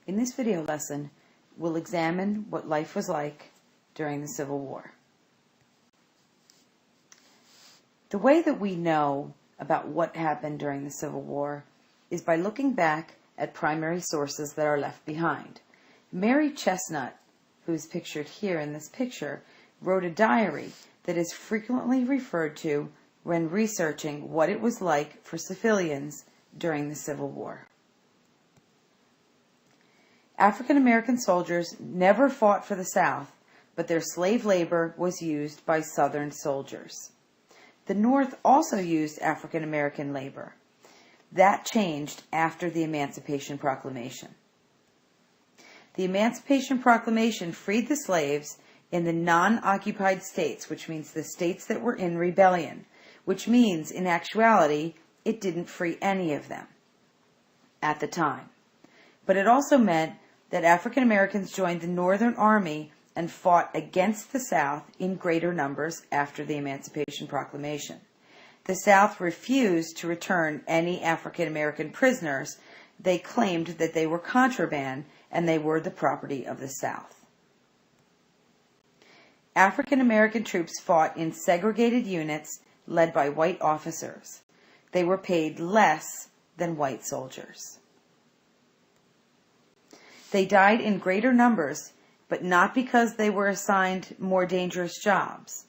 In this video lesson, we'll examine what life was like during the Civil War. The way that we know about what happened during the Civil War is by looking back at primary sources that are left behind. Mary Chestnut, who is pictured here in this picture, wrote a diary that is frequently referred to when researching what it was like for civilians during the Civil War. African American soldiers never fought for the South, but their slave labor was used by Southern soldiers. The North also used African American labor. That changed after the Emancipation Proclamation. The Emancipation Proclamation freed the slaves in the non-occupied states, which means the states that were in rebellion, which means, in actuality, it didn't free any of them at the time. But it also meant that African Americans joined the Northern Army and fought against the South in greater numbers after the Emancipation Proclamation. The South refused to return any African American prisoners. They claimed that they were contraband and they were the property of the South. African American troops fought in segregated units led by white officers. They were paid less than white soldiers. They died in greater numbers, but not because they were assigned more dangerous jobs.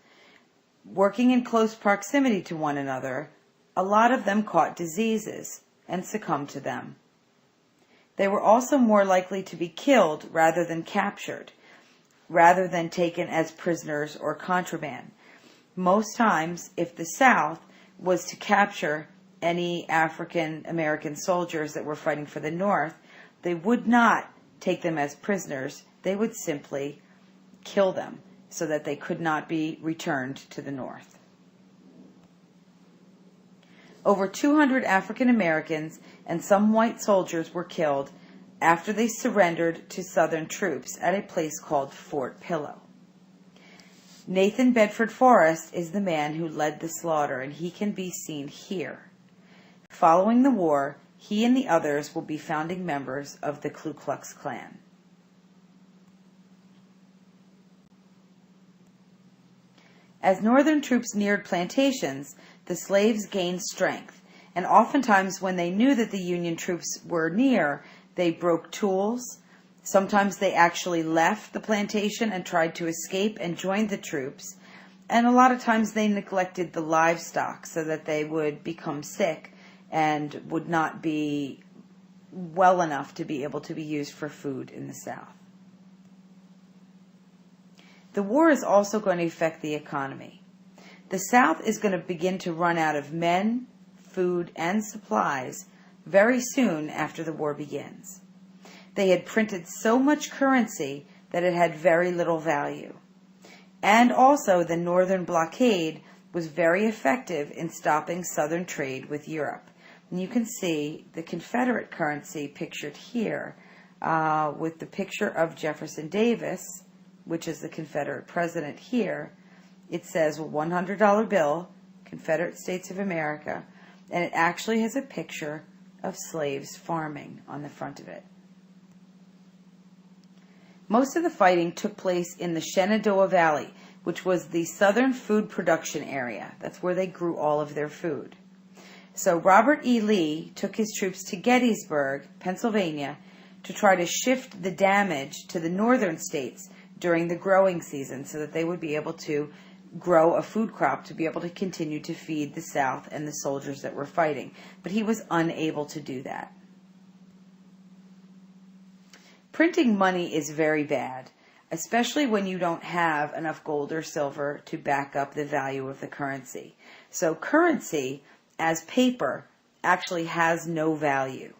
Working in close proximity to one another, a lot of them caught diseases and succumbed to them. They were also more likely to be killed rather than captured, rather than taken as prisoners or contraband. Most times, if the South was to capture any African American soldiers that were fighting for the North, they would not take them as prisoners. They would simply kill them so that they could not be returned to the North. Over 200 African Americans and some white soldiers were killed after they surrendered to Southern troops at a place called Fort Pillow. Nathan Bedford Forrest is the man who led the slaughter, and he can be seen here. Following the war, he and the others will be founding members of the Ku Klux Klan. As Northern troops neared plantations, the slaves gained strength, and oftentimes when they knew that the Union troops were near, they broke tools. Sometimes they actually left the plantation and tried to escape and joined the troops, and a lot of times they neglected the livestock so that they would become sick and would not be well enough to be able to be used for food in the South. The war is also going to affect the economy. The South is going to begin to run out of men, food, and supplies very soon after the war begins. They had printed so much currency that it had very little value. And also the Northern blockade was very effective in stopping Southern trade with Europe. And you can see the Confederate currency pictured here with the picture of Jefferson Davis, which is the Confederate president here. It says $100 bill, Confederate States of America, and it actually has a picture of slaves farming on the front of it. Most of the fighting took place in the Shenandoah Valley, which was the southern food production area. That's where they grew all of their food. So Robert E. Lee took his troops to Gettysburg, Pennsylvania, to try to shift the damage to the northern states during the growing season so that they would be able to grow a food crop to be able to continue to feed the South and the soldiers that were fighting. But he was unable to do that. Printing money is very bad, especially when you don't have enough gold or silver to back up the value of the currency. So currency, as paper, actually has no value.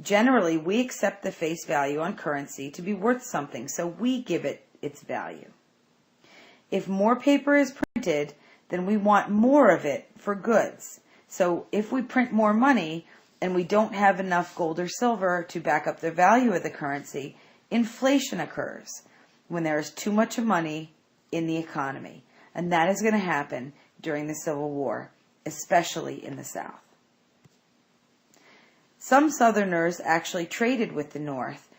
Generally, we accept the face value on currency to be worth something, so we give it its value. If more paper is printed, then we want more of it for goods. So if we print more money and we don't have enough gold or silver to back up the value of the currency, inflation occurs when there is too much money in the economy. And that is going to happen during the Civil War, especially in the South. Some Southerners actually traded with the North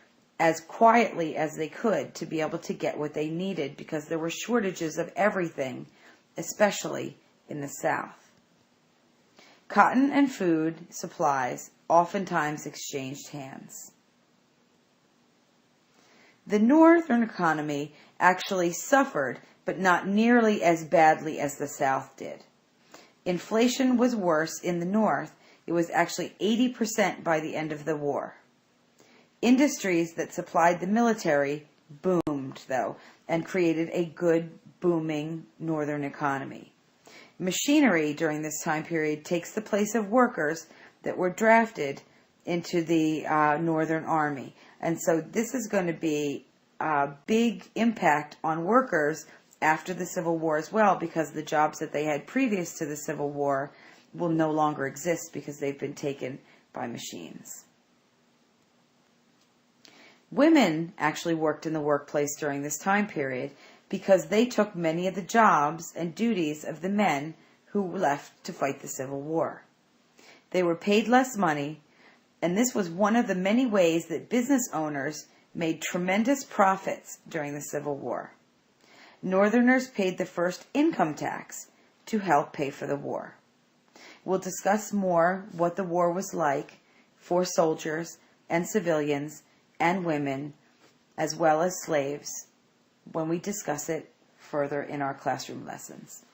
as quietly as they could to be able to get what they needed, because there were shortages of everything, especially in the South. Cotton and food supplies oftentimes exchanged hands. The Northern economy actually suffered, but not nearly as badly as the South did. Inflation was worse in the North. It was actually 80% by the end of the war. Industries that supplied the military boomed, though, and created a good, booming Northern economy. Machinery during this time period takes the place of workers that were drafted into the Northern Army. And so this is going to be a big impact on workers after the Civil War as well, because the jobs that they had previous to the Civil War will no longer exist because they've been taken by machines. Women actually worked in the workplace during this time period because they took many of the jobs and duties of the men who left to fight the Civil War. They were paid less money, and this was one of the many ways that business owners made tremendous profits during the Civil War. Northerners paid the first income tax to help pay for the war. We'll discuss more what the war was like for soldiers and civilians and women, as well as slaves, when we discuss it further in our classroom lessons.